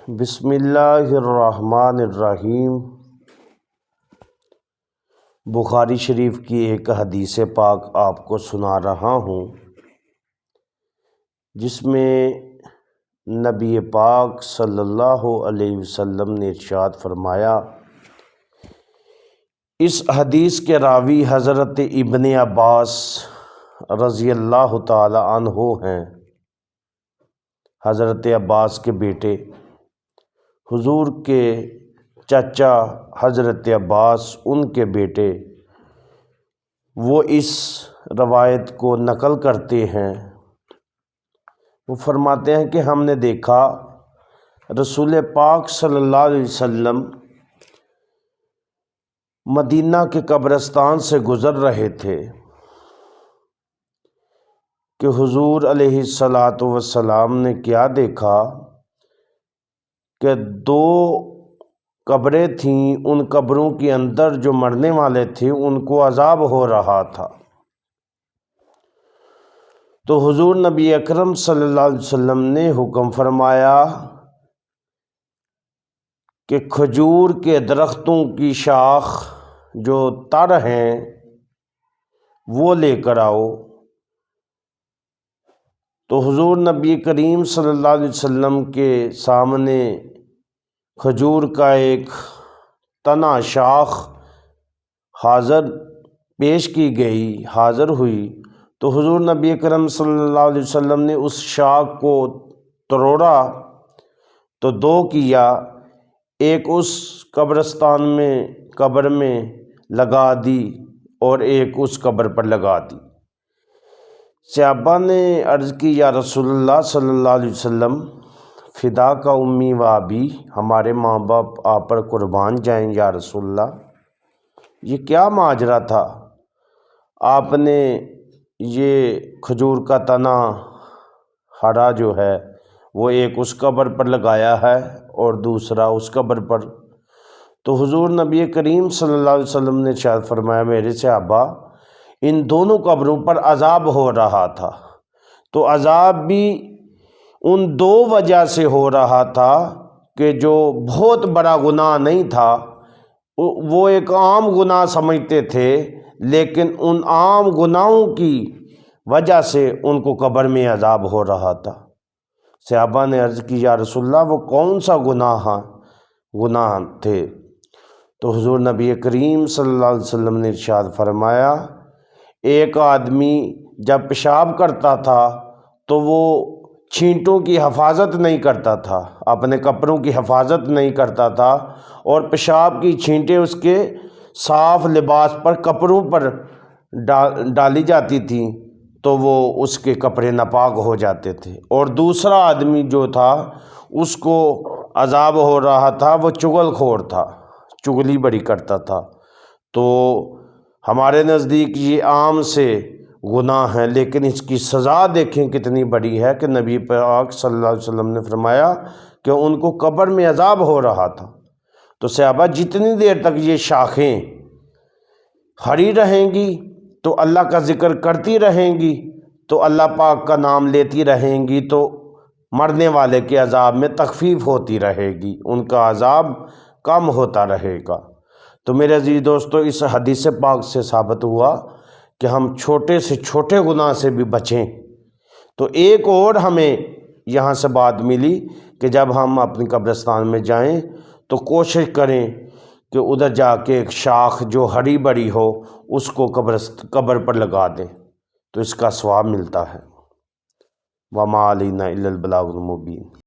بسم اللہ الرحمن الرحیم۔ بخاری شریف کی ایک حدیث پاک آپ کو سنا رہا ہوں، جس میں نبی پاک صلی اللہ علیہ وسلم نے ارشاد فرمایا۔ اس حدیث کے راوی حضرت ابن عباس رضی اللہ تعالی عنہ ہیں۔ حضرت عباس کے بیٹے، حضور کے چچا حضرت عباس، ان کے بیٹے، وہ اس روایت کو نقل کرتے ہیں۔ وہ فرماتے ہیں کہ ہم نے دیکھا رسول پاک صلی اللہ علیہ وسلم مدینہ کے قبرستان سے گزر رہے تھے کہ حضور علیہ الصلاۃ والسلام نے کیا دیکھا کہ دو قبریں تھیں، ان قبروں کے اندر جو مرنے والے تھے ان کو عذاب ہو رہا تھا۔ تو حضور نبی اکرم صلی اللہ علیہ وسلم نے حکم فرمایا کہ کھجور کے درختوں کی شاخ جو تر ہیں وہ لے کر آؤ۔ تو حضور نبی کریم صلی اللہ علیہ وسلم کے سامنے کھجور کا ایک تنا شاخ پیش کی گئی، حاضر ہوئی۔ تو حضور نبی کریم صلی اللہ علیہ وسلم نے اس شاخ کو توڑا تو دو کیا، ایک اس قبر میں لگا دی اور ایک اس قبر پر لگا دی۔ صحابہ نے عرض کی، یا رسول اللہ صلی اللہ علیہ وسلم، فدا کا امی و ابی، ہمارے ماں باپ آپ پر قربان جائیں یا رسول اللہ، یہ کیا ماجرا تھا؟ آپ نے یہ کھجور کا تنا ہرا جو ہے وہ ایک اس قبر پر لگایا ہے اور دوسرا اس قبر پر۔ تو حضور نبی کریم صلی اللہ علیہ وسلم نے ارشاد فرمایا، میرے صحابہ، ان دونوں قبروں پر عذاب ہو رہا تھا۔ تو عذاب بھی ان دو وجہ سے ہو رہا تھا کہ جو بہت بڑا گناہ نہیں تھا، وہ ایک عام گناہ سمجھتے تھے، لیکن ان عام گناہوں کی وجہ سے ان کو قبر میں عذاب ہو رہا تھا۔ صحابہ نے عرض کی، یا رسول اللہ، وہ کون سا گناہ تھے؟ تو حضور نبی کریم صلی اللہ علیہ وسلم نے ارشاد فرمایا، ایک آدمی جب پیشاب کرتا تھا تو وہ چھینٹوں کی حفاظت نہیں کرتا تھا، اپنے کپڑوں کی حفاظت نہیں کرتا تھا، اور پیشاب کی چھینٹیں اس کے صاف لباس پر، کپڑوں پر ڈالی جاتی تھیں تو وہ اس کے کپڑے ناپاک ہو جاتے تھے۔ اور دوسرا آدمی جو تھا اس کو عذاب ہو رہا تھا، وہ چغل خور تھا، چغلی بڑی کرتا تھا۔ تو ہمارے نزدیک یہ عام سے گناہ ہے، لیکن اس کی سزا دیکھیں کتنی بڑی ہے کہ نبی پاک صلی اللہ علیہ وسلم نے فرمایا کہ ان کو قبر میں عذاب ہو رہا تھا۔ تو صحابہ، جتنی دیر تک یہ شاخیں ہری رہیں گی تو اللہ کا ذکر کرتی رہیں گی، تو اللہ پاک کا نام لیتی رہیں گی، تو مرنے والے کے عذاب میں تخفیف ہوتی رہے گی، ان کا عذاب کم ہوتا رہے گا۔ تو میرے عزیز دوستو، اس حدیث پاک سے ثابت ہوا کہ ہم چھوٹے سے چھوٹے گناہ سے بھی بچیں۔ تو ایک اور ہمیں یہاں سے بات ملی کہ جب ہم اپنی قبرستان میں جائیں تو کوشش کریں کہ ادھر جا کے ایک شاخ جو ہری بڑی ہو اس کو قبر پر لگا دیں، تو اس کا ثواب ملتا ہے۔ وَمَا عَلَيْنَا إِلَّا الْبَلَاغُ الْمُبِينُ۔